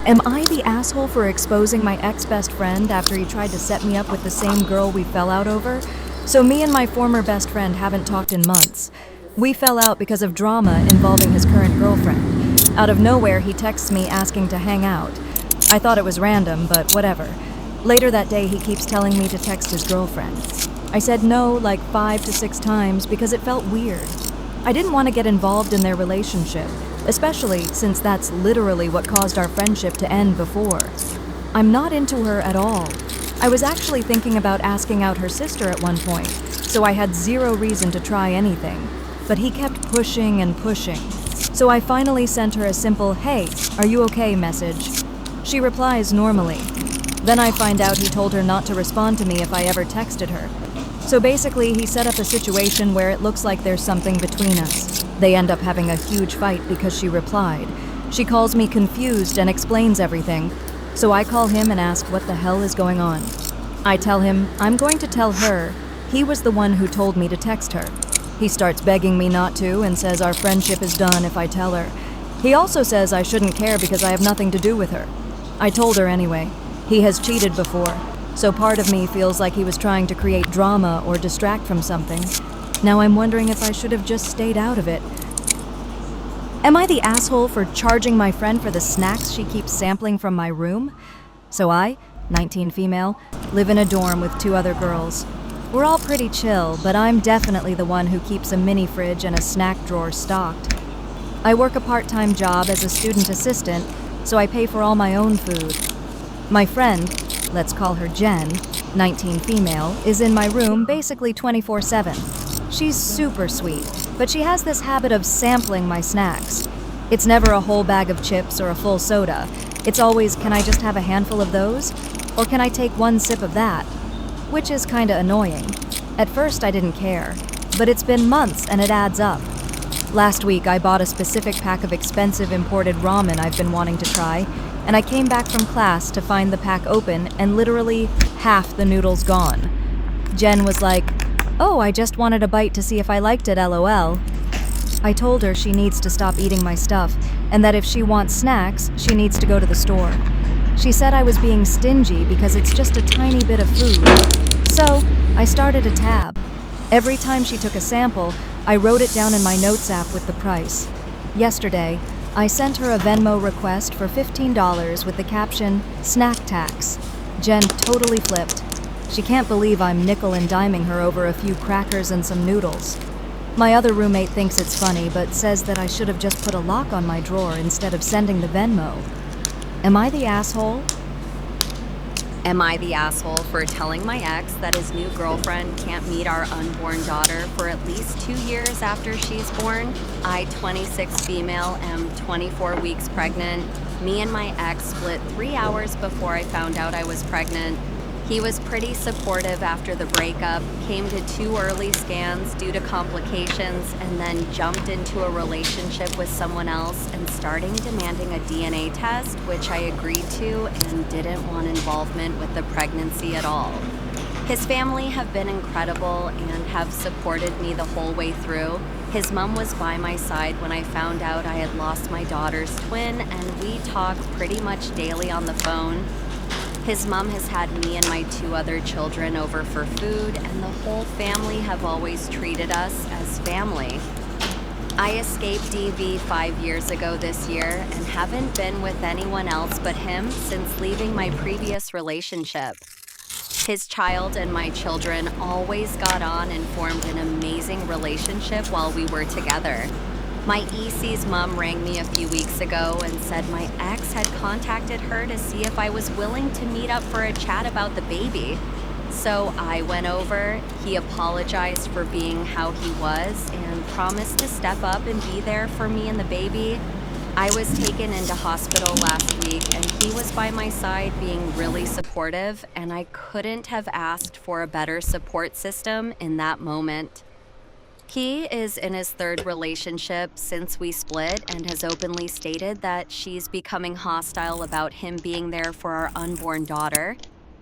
Am I the asshole for exposing my ex-best friend after he tried to set me up with the same girl we fell out over? So me and my former best friend haven't talked in months. We fell out because of drama involving his current girlfriend. Out of nowhere, he texts me asking to hang out. I thought it was random, but whatever. Later that day, he keeps telling me to text his girlfriend. I said no like 5 to 6 times because it felt weird. I didn't want to get involved in their relationship, especially since that's literally what caused our friendship to end before. I'm not into her at all. I was actually thinking about asking out her sister at one point, so I had zero reason to try anything. But he kept pushing and pushing. So I finally sent her a simple, "Hey, are you okay?" message. She replies normally. Then I find out he told her not to respond to me if I ever texted her. So basically, he set up a situation where it looks like there's something between us. They end up having a huge fight because she replied. She calls me confused and explains everything. So I call him and ask what the hell is going on. I tell him I'm going to tell her he was the one who told me to text her. He starts begging me not to and says our friendship is done if I tell her. He also says I shouldn't care because I have nothing to do with her. I told her anyway. He has cheated before, so part of me feels like he was trying to create drama or distract from something. Now I'm wondering if I should have just stayed out of it. Am I the asshole for charging my friend for the snacks she keeps sampling from my room? So I, 19 female, live in a dorm with 2 other girls. We're all pretty chill, but I'm definitely the one who keeps a mini fridge and a snack drawer stocked. I work a part-time job as a student assistant, so I pay for all my own food. My friend, let's call her Jen, 19 female, is in my room basically 24/7. She's super sweet, but she has this habit of sampling my snacks. It's never a whole bag of chips or a full soda. It's always, can I just have a handful of those? Or can I take 1 sip of that? Which is kinda annoying. At first I didn't care, but it's been months and it adds up. Last week I bought a specific pack of expensive imported ramen I've been wanting to try, and I came back from class to find the pack open and literally half the noodles gone. Jen was like, "Oh, I just wanted a bite to see if I liked it, LOL." I told her she needs to stop eating my stuff, and that if she wants snacks, she needs to go to the store. She said I was being stingy because it's just a tiny bit of food. So, I started a tab. Every time she took a sample, I wrote it down in my notes app with the price. Yesterday, I sent her a Venmo request for $15 with the caption, "Snack tax." Jen totally flipped. She can't believe I'm nickel and diming her over a few crackers and some noodles. My other roommate thinks it's funny, but says that I should have just put a lock on my drawer instead of sending the Venmo. Am I the asshole? Am I the asshole for telling my ex that his new girlfriend can't meet our unborn daughter for at least 2 years after she's born? I, 26 female, am 24 weeks pregnant. Me and my ex split 3 hours before I found out I was pregnant. He was pretty supportive after the breakup, came to 2 early scans due to complications, and then jumped into a relationship with someone else and starting demanding a DNA test, which I agreed to and didn't want involvement with the pregnancy at all. His family have been incredible and have supported me the whole way through. His mom was by my side when I found out I had lost my daughter's twin, and we talked pretty much daily on the phone. His mom has had me and my 2 other children over for food, and the whole family have always treated us as family. I escaped DV 5 years ago this year and haven't been with anyone else but him since leaving my previous relationship. His child and my children always got on and formed an amazing relationship while we were together. My EC's mom rang me a few weeks ago and said my ex had contacted her to see if I was willing to meet up for a chat about the baby. So I went over, he apologized for being how he was, and promised to step up and be there for me and the baby. I was taken into hospital last week and he was by my side being really supportive, and I couldn't have asked for a better support system in that moment. He is in his 3rd relationship since we split and has openly stated that she's becoming hostile about him being there for our unborn daughter,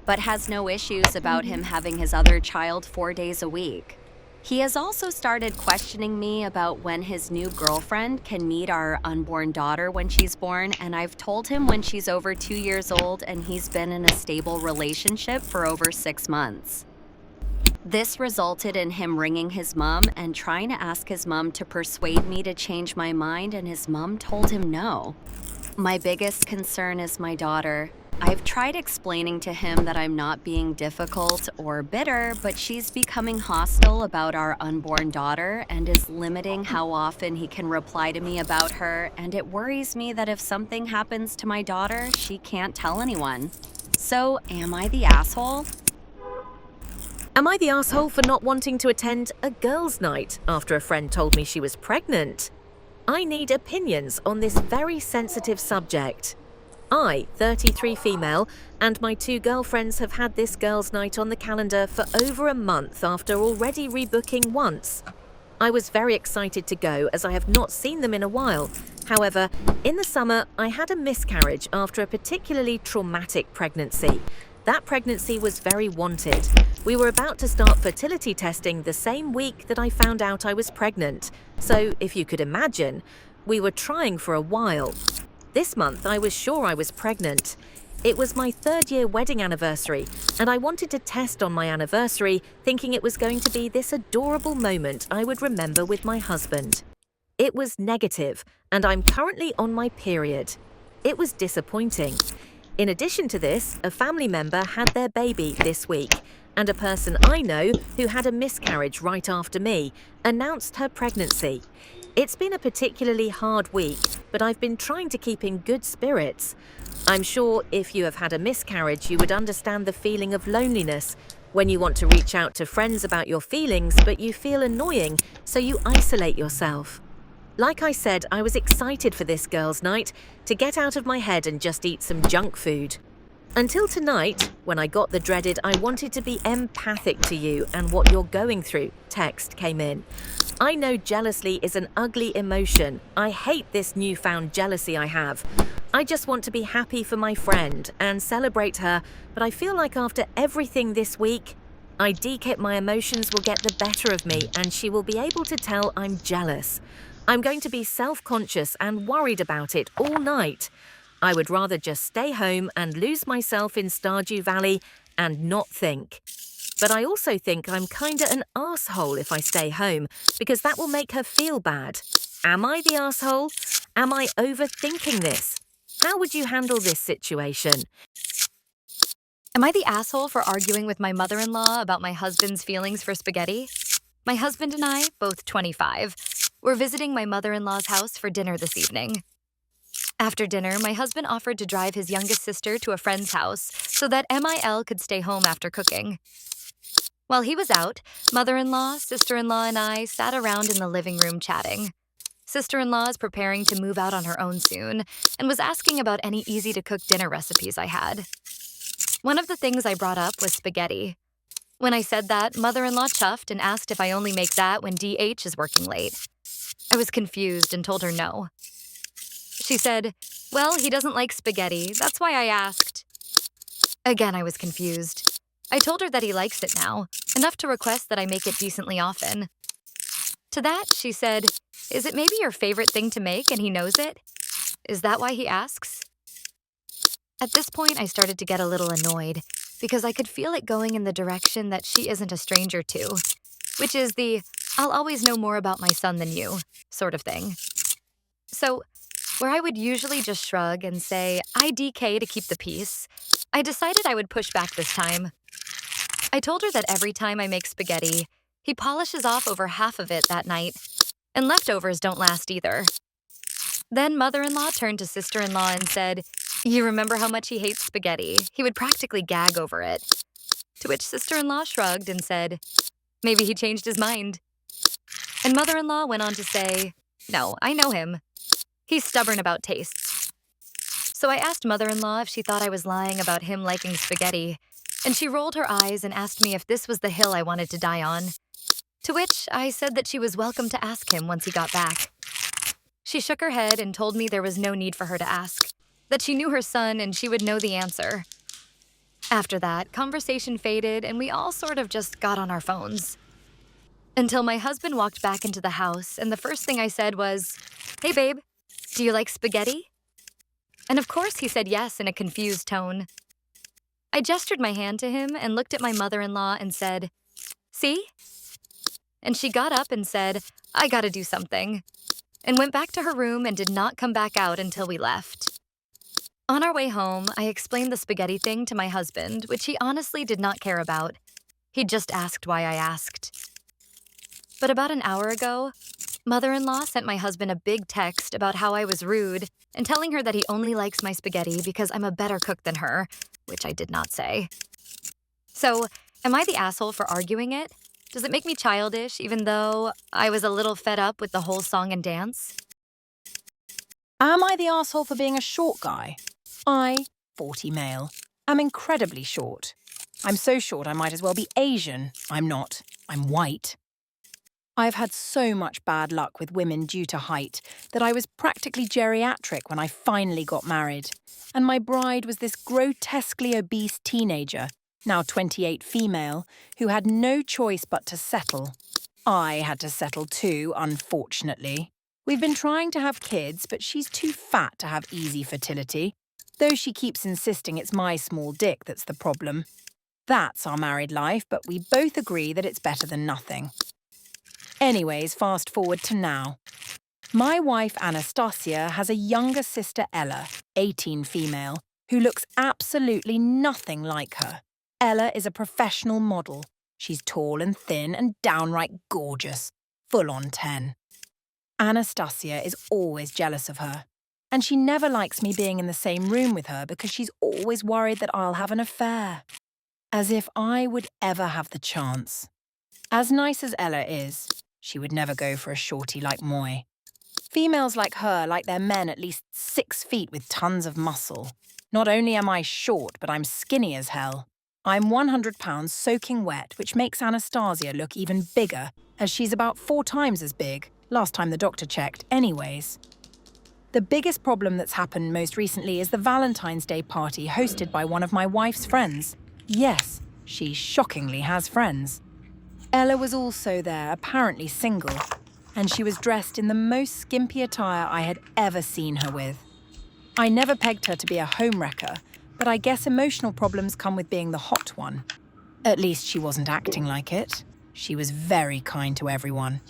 but has no issues about him having his other child 4 days a week. He has also started questioning me about when his new girlfriend can meet our unborn daughter when she's born, and I've told him when she's over 2 years old and he's been in a stable relationship for over 6 months. This resulted in him ringing his mom and trying to ask his mom to persuade me to change my mind, and his mom told him no. My biggest concern is my daughter. I've tried explaining to him that I'm not being difficult or bitter, but she's becoming hostile about our unborn daughter and is limiting how often he can reply to me about her, and it worries me that if something happens to my daughter, she can't tell anyone. So, am I the asshole? Am I the asshole for not wanting to attend a girls' night after a friend told me she was pregnant? I need opinions on this very sensitive subject. I, 33 female, and my 2 girlfriends have had this girls' night on the calendar for over a month after already rebooking once. I was very excited to go as I have not seen them in a while. However, in the summer, I had a miscarriage after a particularly traumatic pregnancy. That pregnancy was very wanted. We were about to start fertility testing the same week that I found out I was pregnant. So, if you could imagine, we were trying for a while. This month, I was sure I was pregnant. It was my 3rd-year wedding anniversary, and I wanted to test on my anniversary, thinking it was going to be this adorable moment I would remember with my husband. It was negative, and I'm currently on my period. It was disappointing. In addition to this, a family member had their baby this week, and a person I know who had a miscarriage right after me announced her pregnancy. It's been a particularly hard week, but I've been trying to keep in good spirits. I'm sure if you have had a miscarriage, you would understand the feeling of loneliness when you want to reach out to friends about your feelings, but you feel annoying, so you isolate yourself. Like I said, I was excited for this girls' night to get out of my head and just eat some junk food. Until tonight, when I got the dreaded "I wanted to be empathic to you and what you're going through" text came in. I know jealousy is an ugly emotion. I hate this newfound jealousy I have. I just want to be happy for my friend and celebrate her, but I feel like after everything this week, I decap my emotions will get the better of me and she will be able to tell I'm jealous. I'm going to be self-conscious and worried about it all night. I would rather just stay home and lose myself in Stardew Valley and not think. But I also think I'm kinda an arsehole if I stay home, because that will make her feel bad. Am I the arsehole? Am I overthinking this? How would you handle this situation? Am I the asshole for arguing with my mother-in-law about my husband's feelings for spaghetti? My husband and I, both 25, were visiting my mother-in-law's house for dinner this evening. After dinner, my husband offered to drive his youngest sister to a friend's house so that MIL could stay home after cooking. While he was out, mother-in-law, sister-in-law, and I sat around in the living room chatting. Sister-in-law is preparing to move out on her own soon and was asking about any easy-to-cook dinner recipes I had. One of the things I brought up was spaghetti. When I said that, mother-in-law chuffed and asked if I only make that when DH is working late. I was confused and told her no. She said, "Well, he doesn't like spaghetti, that's why I asked." Again, I was confused. I told her that he likes it now, enough to request that I make it decently often. To that, she said, "Is it maybe your favorite thing to make and he knows it? Is that why he asks?" At this point, I started to get a little annoyed because I could feel it going in the direction that she isn't a stranger to, which is the "I'll always know more about my son than you" sort of thing. So, where I would usually just shrug and say, "IDK" to keep the peace, I decided I would push back this time. I told her that every time I make spaghetti, he polishes off over half of it that night, and leftovers don't last either. Then mother-in-law turned to sister-in-law and said, "You remember how much he hates spaghetti? He would practically gag over it." To which sister-in-law shrugged and said, "Maybe he changed his mind." And mother-in-law went on to say, "No, I know him. He's stubborn about tastes." So I asked mother-in-law if she thought I was lying about him liking spaghetti, and she rolled her eyes and asked me if this was the hill I wanted to die on. To which I said that she was welcome to ask him once he got back. She shook her head and told me there was no need for her to ask, that she knew her son and she would know the answer. After that, conversation faded and we all sort of just got on our phones. Until my husband walked back into the house, and the first thing I said was, "Hey babe, do you like spaghetti?" And of course he said yes in a confused tone. I gestured my hand to him and looked at my mother-in-law and said, "See?" And she got up and said, "I gotta do something," and went back to her room and did not come back out until we left. On our way home, I explained the spaghetti thing to my husband, which he honestly did not care about. He just asked why I asked. But about an hour ago, mother-in-law sent my husband a big text about how I was rude and telling her that he only likes my spaghetti because I'm a better cook than her, which I did not say. So, am I the asshole for arguing it? Does it make me childish, even though I was a little fed up with the whole song and dance? Am I the asshole for being a short guy? I, 40 male, am incredibly short. I'm so short I might as well be Asian. I'm not. I'm white. I've had so much bad luck with women due to height that I was practically geriatric when I finally got married. And my bride was this grotesquely obese teenager, now 28 female, who had no choice but to settle. I had to settle too, unfortunately. We've been trying to have kids, but she's too fat to have easy fertility, though she keeps insisting it's my small dick that's the problem. That's our married life, but we both agree that it's better than nothing. Anyways, fast forward to now. My wife, Anastasia, has a younger sister, Ella, 18 female, who looks absolutely nothing like her. Ella is a professional model. She's tall and thin and downright gorgeous. Full on 10. Anastasia is always jealous of her. And she never likes me being in the same room with her because she's always worried that I'll have an affair. As if I would ever have the chance. As nice as Ella is, she would never go for a shorty like Moy. Females like her like their men at least 6 feet with tons of muscle. Not only am I short, but I'm skinny as hell. I'm 100 pounds soaking wet, which makes Anastasia look even bigger, as she's about 4 times as big, last time the doctor checked anyways. The biggest problem that's happened most recently is the Valentine's Day party hosted by one of my wife's friends. Yes, she shockingly has friends. Ella was also there, apparently single, and she was dressed in the most skimpy attire I had ever seen her with. I never pegged her to be a homewrecker, but I guess emotional problems come with being the hot one. At least she wasn't acting like it. She was very kind to everyone,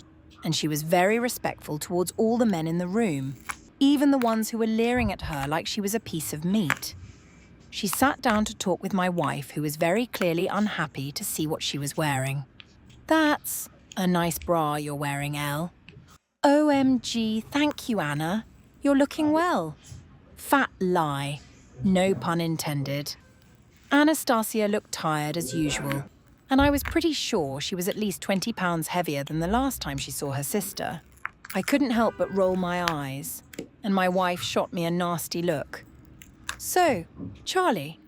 and she was very respectful towards all the men in the room, even the ones who were leering at her like she was a piece of meat. She sat down to talk with my wife, who was very clearly unhappy to see what she was wearing. "That's a nice bra you're wearing, Elle." "OMG, thank you, Anna. You're looking well." Fat lie. No pun intended. Anastasia looked tired as usual, and I was pretty sure she was at least 20 pounds heavier than the last time she saw her sister. I couldn't help but roll my eyes, and my wife shot me a nasty look. "So, Charlie,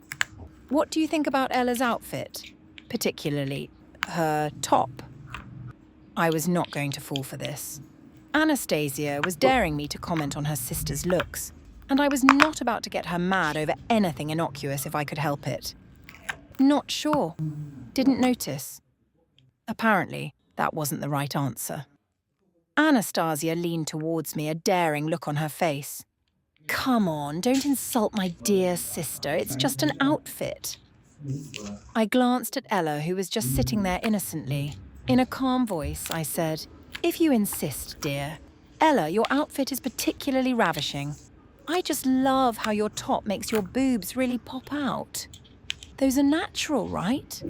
what do you think about Ella's outfit? Particularly her top?" I was not going to fall for this. Anastasia was daring me to comment on her sister's looks, and I was not about to get her mad over anything innocuous if I could help it. "Not sure. Didn't notice." Apparently, that wasn't the right answer. Anastasia leaned towards me, a daring look on her face. "Come on, don't insult my dear sister. It's just an outfit." I glanced at Ella, who was just sitting there innocently. In a calm voice, I said, "If you insist, dear. Ella, your outfit is particularly ravishing. I just love how your top makes your boobs really pop out. Those are natural, right?"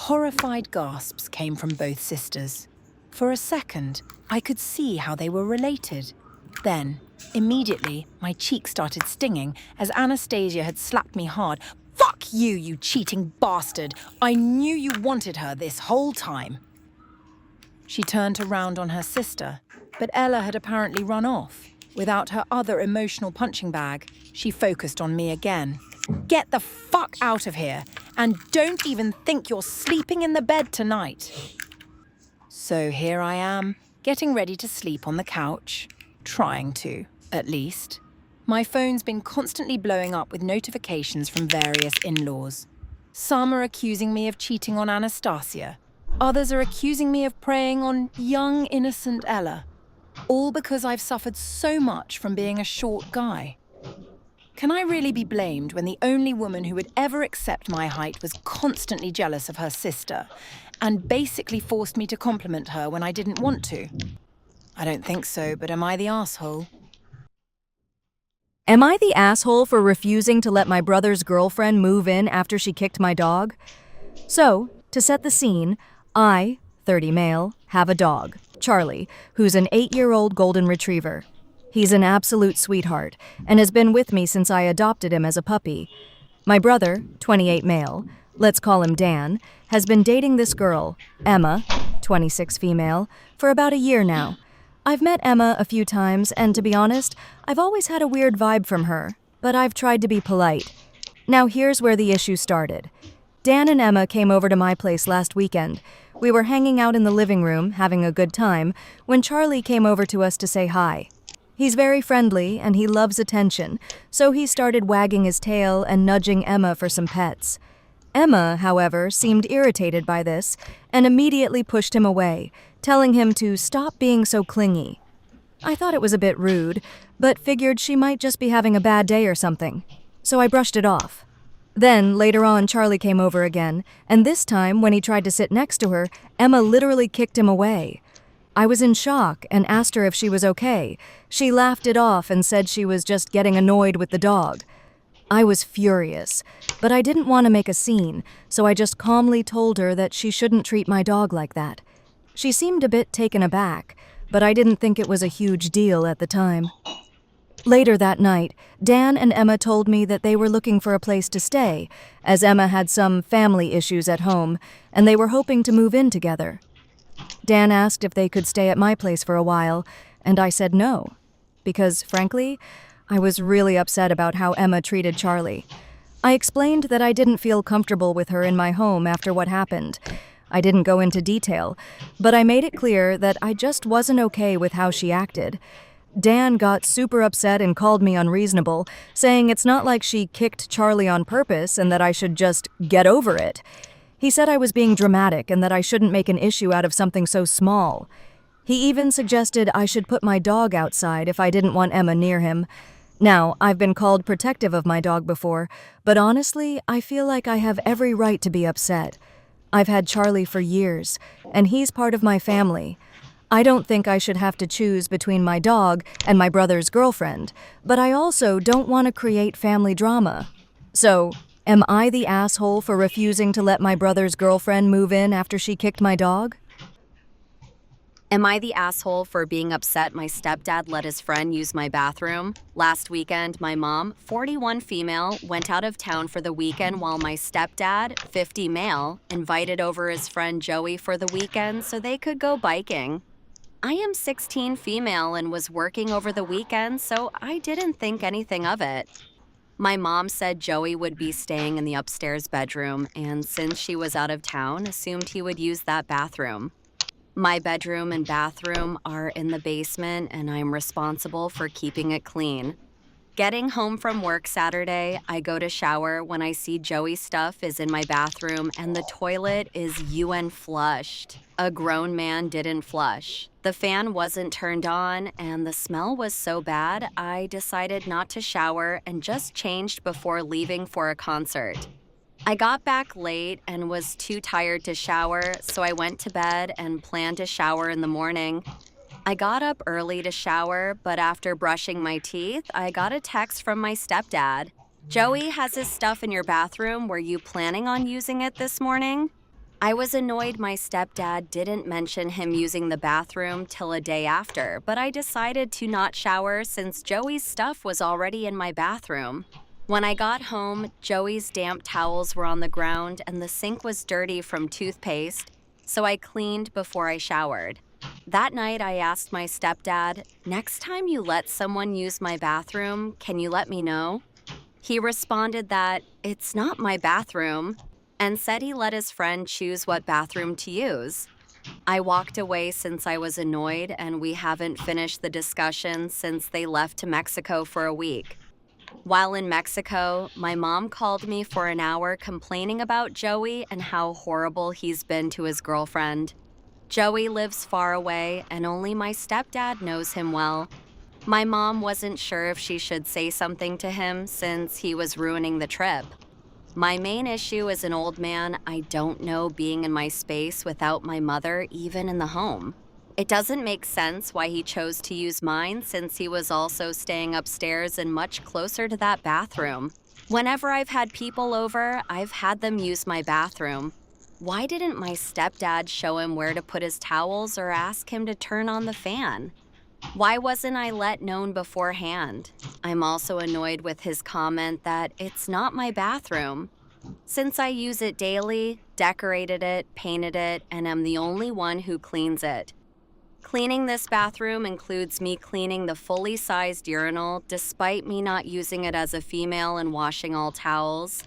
Horrified gasps came from both sisters. For a second, I could see how they were related. Then, immediately, my cheek started stinging as Anastasia had slapped me hard. "Fuck you, you cheating bastard! I knew you wanted her this whole time." She turned around on her sister, but Ella had apparently run off. Without her other emotional punching bag, she focused on me again. "Get the fuck out of here, and don't even think you're sleeping in the bed tonight." So here I am, getting ready to sleep on the couch. Trying to, at least. My phone's been constantly blowing up with notifications from various in-laws. Some are accusing me of cheating on Anastasia. Others are accusing me of preying on young, innocent Ella, all because I've suffered so much from being a short guy. Can I really be blamed when the only woman who would ever accept my height was constantly jealous of her sister and basically forced me to compliment her when I didn't want to? I don't think so, but am I the asshole? Am I the asshole for refusing to let my brother's girlfriend move in after she kicked my dog? So, to set the scene, I, 30 male, have a dog, Charlie, who's an 8-year-old golden retriever. He's an absolute sweetheart and has been with me since I adopted him as a puppy. My brother, 28 male, let's call him Dan, has been dating this girl, Emma, 26 female, for about a year now. I've met Emma a few times, and to be honest, I've always had a weird vibe from her, but I've tried to be polite. Now here's where the issue started. Dan and Emma came over to my place last weekend. We were hanging out in the living room, having a good time, when Charlie came over to us to say hi. He's very friendly, and he loves attention, so he started wagging his tail and nudging Emma for some pets. Emma, however, seemed irritated by this and immediately pushed him away, telling him to stop being so clingy. I thought it was a bit rude, but figured she might just be having a bad day or something, so I brushed it off. Then, later on, Charlie came over again, and this time, when he tried to sit next to her, Emma literally kicked him away. I was in shock and asked her if she was okay. She laughed it off and said she was just getting annoyed with the dog. I was furious, but I didn't want to make a scene, so I just calmly told her that she shouldn't treat my dog like that. She seemed a bit taken aback, but I didn't think it was a huge deal at the time. Later that night, Dan and Emma told me that they were looking for a place to stay, as Emma had some family issues at home, and they were hoping to move in together. Dan asked if they could stay at my place for a while, and I said no, because, frankly, I was really upset about how Emma treated Charlie. I explained that I didn't feel comfortable with her in my home after what happened. I didn't go into detail, but I made it clear that I just wasn't okay with how she acted. Dan got super upset and called me unreasonable, saying it's not like she kicked Charlie on purpose and that I should just get over it. He said I was being dramatic and that I shouldn't make an issue out of something so small. He even suggested I should put my dog outside if I didn't want Emma near him. Now, I've been called protective of my dog before, but honestly, I feel like I have every right to be upset. I've had Charlie for years, and he's part of my family. I don't think I should have to choose between my dog and my brother's girlfriend, but I also don't want to create family drama. So, am I the asshole for refusing to let my brother's girlfriend move in after she kicked my dog? Am I the asshole for being upset my stepdad let his friend use my bathroom? Last weekend, my mom, 41 female, went out of town for the weekend while my stepdad, 50 male, invited over his friend Joey for the weekend so they could go biking. I am 16 female and was working over the weekend, so I didn't think anything of it. My mom said Joey would be staying in the upstairs bedroom, and since she was out of town, assumed he would use that bathroom. My bedroom and bathroom are in the basement, and I'm responsible for keeping it clean. Getting home from work Saturday, I go to shower when I see Joey's stuff is in my bathroom and the toilet is UN flushed. A grown man didn't flush. The fan wasn't turned on, and the smell was so bad, I decided not to shower and just changed before leaving for a concert. I got back late and was too tired to shower, so I went to bed and planned to shower in the morning. I got up early to shower, but after brushing my teeth, I got a text from my stepdad. Joey has his stuff in your bathroom. Were you planning on using it this morning? I was annoyed my stepdad didn't mention him using the bathroom till a day after, but I decided to not shower since Joey's stuff was already in my bathroom. When I got home, Joey's damp towels were on the ground and the sink was dirty from toothpaste, so I cleaned before I showered. That night, I asked my stepdad, "Next time you let someone use my bathroom, can you let me know?" He responded that it's not my bathroom and said he let his friend choose what bathroom to use. I walked away since I was annoyed, and we haven't finished the discussion since they left to Mexico for a week. While in Mexico, my mom called me for an hour complaining about Joey and how horrible he's been to his girlfriend. Joey lives far away, and only my stepdad knows him well. My mom wasn't sure if she should say something to him since he was ruining the trip. My main issue as an old man, I don't know being in my space without my mother, even in the home. It doesn't make sense why he chose to use mine since he was also staying upstairs and much closer to that bathroom. Whenever I've had people over, I've had them use my bathroom. Why didn't my stepdad show him where to put his towels or ask him to turn on the fan? Why wasn't I let known beforehand? I'm also annoyed with his comment that it's not my bathroom. Since I use it daily, decorated it, painted it, and am the only one who cleans it. Cleaning this bathroom includes me cleaning the fully sized urinal despite me not using it as a female and washing all towels.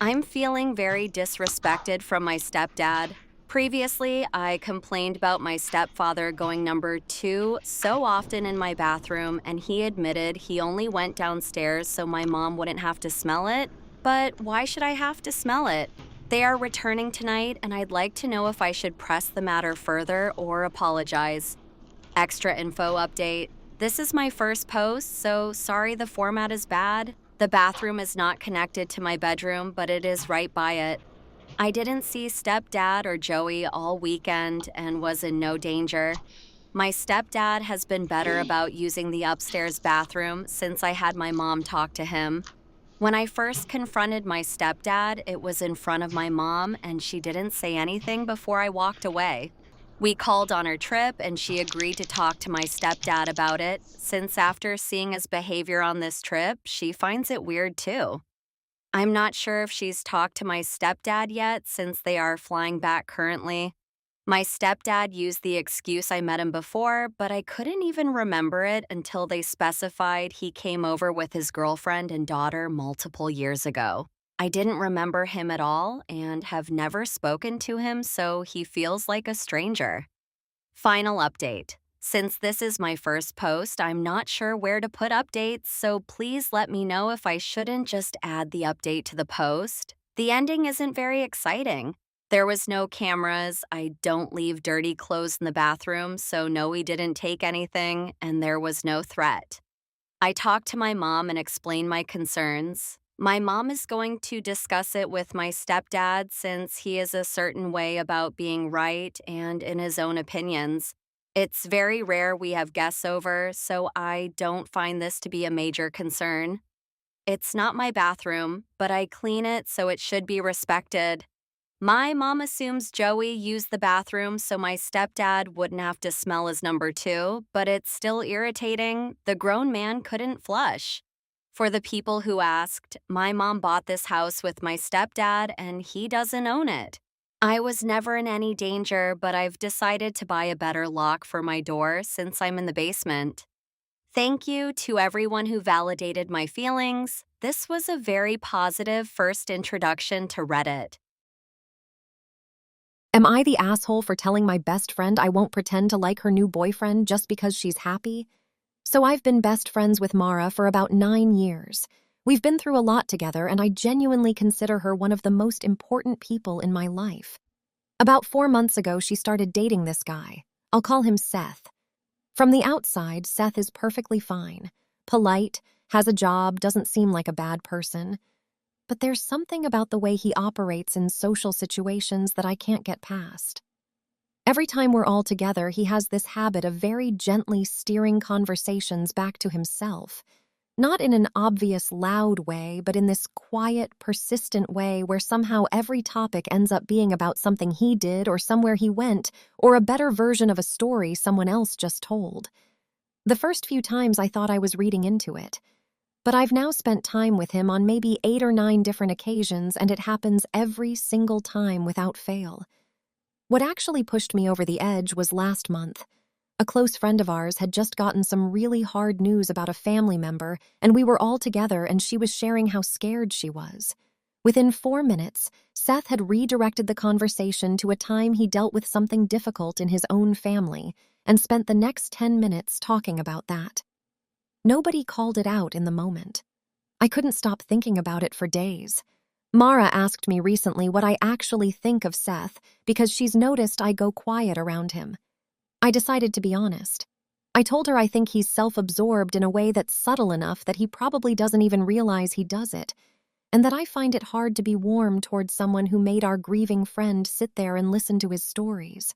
I'm feeling very disrespected from my stepdad. Previously, I complained about my stepfather going number 2 so often in my bathroom, and he admitted he only went downstairs so my mom wouldn't have to smell it. But why should I have to smell it? They are returning tonight, and I'd like to know if I should press the matter further or apologize. Extra info update. This is my first post, so sorry the format is bad. The bathroom is not connected to my bedroom, but it is right by it. I didn't see stepdad or Joey all weekend and was in no danger. My stepdad has been better about using the upstairs bathroom since I had my mom talk to him. When I first confronted my stepdad, it was in front of my mom, and she didn't say anything before I walked away. We called on her trip, and she agreed to talk to my stepdad about it, since after seeing his behavior on this trip, she finds it weird too. I'm not sure if she's talked to my stepdad yet, since they are flying back currently. My stepdad used the excuse I met him before, but I couldn't even remember it until they specified he came over with his girlfriend and daughter multiple years ago. I didn't remember him at all and have never spoken to him, so he feels like a stranger. Final update. Since this is my first post, I'm not sure where to put updates, so please let me know if I shouldn't just add the update to the post. The ending isn't very exciting. There was no cameras, I don't leave dirty clothes in the bathroom, so no, we didn't take anything, and there was no threat. I talked to my mom and explained my concerns. My mom is going to discuss it with my stepdad since he is a certain way about being right and in his own opinions. It's very rare we have guests over, so I don't find this to be a major concern. It's not my bathroom, but I clean it so it should be respected. My mom assumes Joey used the bathroom so my stepdad wouldn't have to smell his number 2, but it's still irritating. The grown man couldn't flush. For the people who asked, my mom bought this house with my stepdad and he doesn't own it. I was never in any danger, but I've decided to buy a better lock for my door since I'm in the basement. Thank you to everyone who validated my feelings. This was a very positive first introduction to Reddit. Am I the asshole for telling my best friend I won't pretend to like her new boyfriend just because she's happy? So I've been best friends with Mara for about 9 years. We've been through a lot together, and I genuinely consider her one of the most important people in my life. About 4 months ago, she started dating this guy. I'll call him Seth. From the outside, Seth is perfectly fine. Polite, has a job, doesn't seem like a bad person. But there's something about the way he operates in social situations that I can't get past. Every time we're all together, he has this habit of very gently steering conversations back to himself. Not in an obvious, loud way, but in this quiet, persistent way where somehow every topic ends up being about something he did or somewhere he went, or a better version of a story someone else just told. The first few times I thought I was reading into it. But I've now spent time with him on maybe 8 or 9 different occasions, and it happens every single time without fail. What actually pushed me over the edge was last month. A close friend of ours had just gotten some really hard news about a family member, and we were all together and she was sharing how scared she was. Within 4 minutes, Seth had redirected the conversation to a time he dealt with something difficult in his own family, and spent the next 10 minutes talking about that. Nobody called it out in the moment. I couldn't stop thinking about it for days. Mara asked me recently what I actually think of Seth because she's noticed I go quiet around him. I decided to be honest. I told her I think he's self-absorbed in a way that's subtle enough that he probably doesn't even realize he does it, and that I find it hard to be warm towards someone who made our grieving friend sit there and listen to his stories.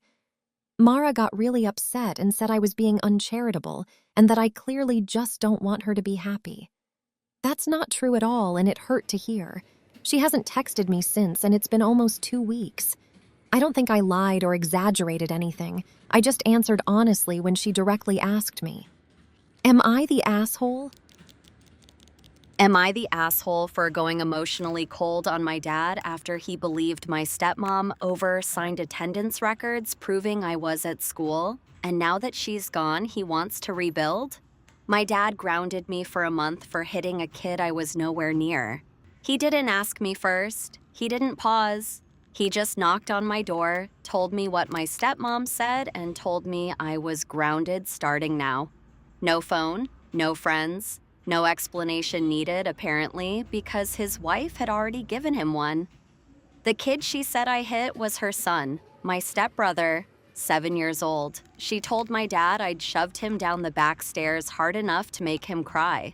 Mara got really upset and said I was being uncharitable and that I clearly just don't want her to be happy. That's not true at all, and it hurt to hear. She hasn't texted me since, and it's been almost 2 weeks. I don't think I lied or exaggerated anything. I just answered honestly when she directly asked me. Am I the asshole? Am I the asshole for going emotionally cold on my dad after he believed my stepmom signed attendance records proving I was at school, and now that she's gone, he wants to rebuild? My dad grounded me for a month for hitting a kid I was nowhere near. He didn't ask me first. He didn't pause. He just knocked on my door, told me what my stepmom said, and told me I was grounded starting now. No phone, no friends, no explanation needed, apparently, because his wife had already given him one. The kid she said I hit was her son, my stepbrother, 7 years old. She told my dad I'd shoved him down the back stairs hard enough to make him cry.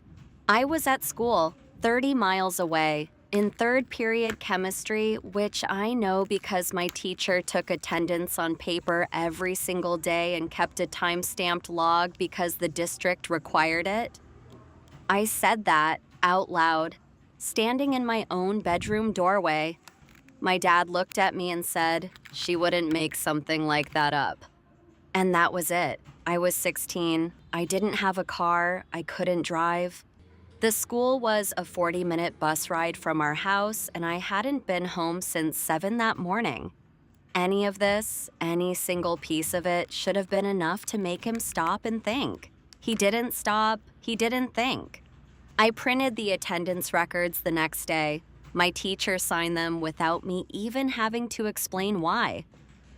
I was at school, 30 miles away, in third period chemistry, which I know because my teacher took attendance on paper every single day and kept a time-stamped log because the district required it. I said that out loud, standing in my own bedroom doorway. My dad looked at me and said, "She wouldn't make something like that up." And that was it. I was 16. I didn't have a car. I couldn't drive. The school was a 40-minute bus ride from our house, and I hadn't been home since 7 that morning. Any of this, any single piece of it, should have been enough to make him stop and think. He didn't stop. He didn't think. I printed the attendance records the next day. My teacher signed them without me even having to explain why.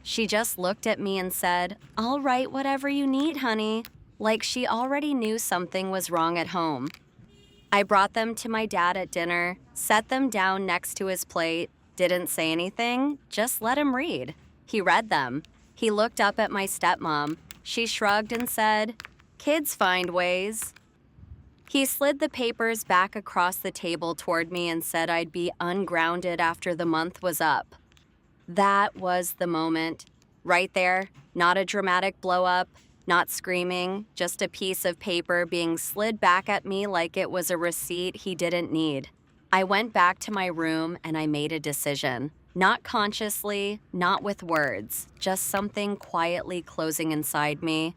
She just looked at me and said, "I'll write whatever you need, honey," like she already knew something was wrong at home. I brought them to my dad at dinner, set them down next to his plate, didn't say anything, just let him read. He read them. He looked up at my stepmom. She shrugged and said, "Kids find ways." He slid the papers back across the table toward me and said I'd be ungrounded after the month was up. That was the moment. Right there, not a dramatic blow-up, not screaming, just a piece of paper being slid back at me like it was a receipt he didn't need. I went back to my room and I made a decision. Not consciously, not with words, just something quietly closing inside me.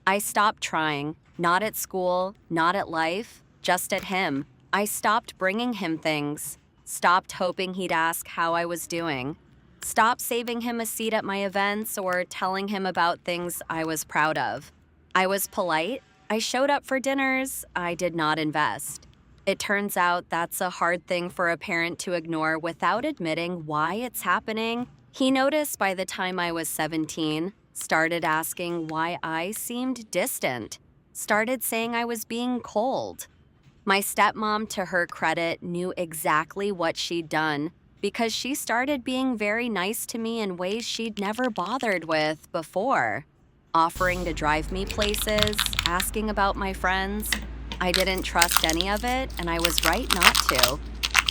I stopped trying, not at school, not at life, just at him. I stopped bringing him things, stopped hoping he'd ask how I was doing, stopped saving him a seat at my events or telling him about things I was proud of. I was polite. I showed up for dinners. I did not invest. It turns out that's a hard thing for a parent to ignore without admitting why it's happening. He noticed by the time I was 17, started asking why I seemed distant, started saying I was being cold. My stepmom, to her credit, knew exactly what she'd done because she started being very nice to me in ways she'd never bothered with before, offering to drive me places, asking about my friends. I didn't trust any of it, and I was right not to.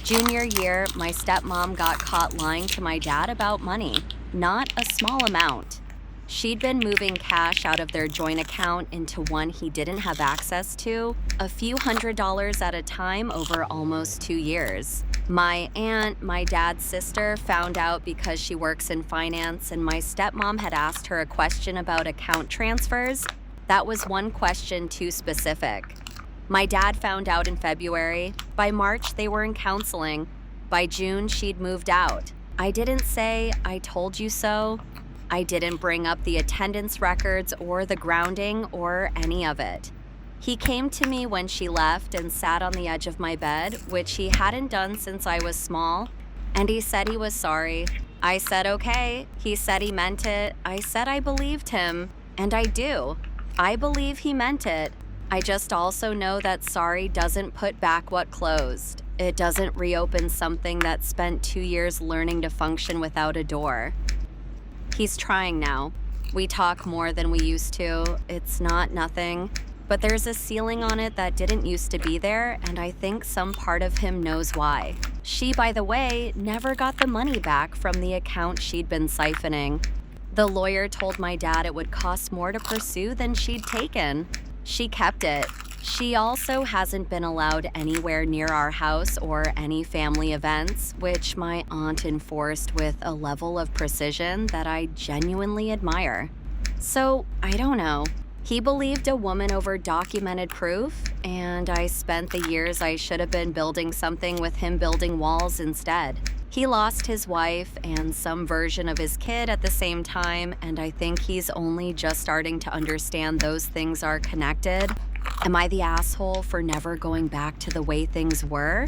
Junior year, my stepmom got caught lying to my dad about money, not a small amount. She'd been moving cash out of their joint account into one he didn't have access to, a few $100s at a time over almost 2 years. My aunt, my dad's sister, found out because she works in finance, and my stepmom had asked her a question about account transfers. That was one question too specific. My dad found out in February. By March, they were in counseling. By June, she'd moved out. I didn't say, "I told you so." I didn't bring up the attendance records or the grounding or any of it. He came to me when she left and sat on the edge of my bed, which he hadn't done since I was small, and he said he was sorry. I said okay. He said he meant it. I said I believed him, and I do. I believe he meant it. I just also know that sorry doesn't put back what closed. It doesn't reopen something that spent 2 years learning to function without a door. He's trying now. We talk more than we used to. It's not nothing. But there's a ceiling on it that didn't used to be there, and I think some part of him knows why. She, by the way, never got the money back from the account she'd been siphoning. The lawyer told my dad it would cost more to pursue than she'd taken. She kept it. She also hasn't been allowed anywhere near our house or any family events, which my aunt enforced with a level of precision that I genuinely admire. So, I don't know. He believed a woman over documented proof, and I spent the years I should have been building something with him building walls instead. He lost his wife and some version of his kid at the same time, and I think he's only just starting to understand those things are connected. Am I the asshole for never going back to the way things were?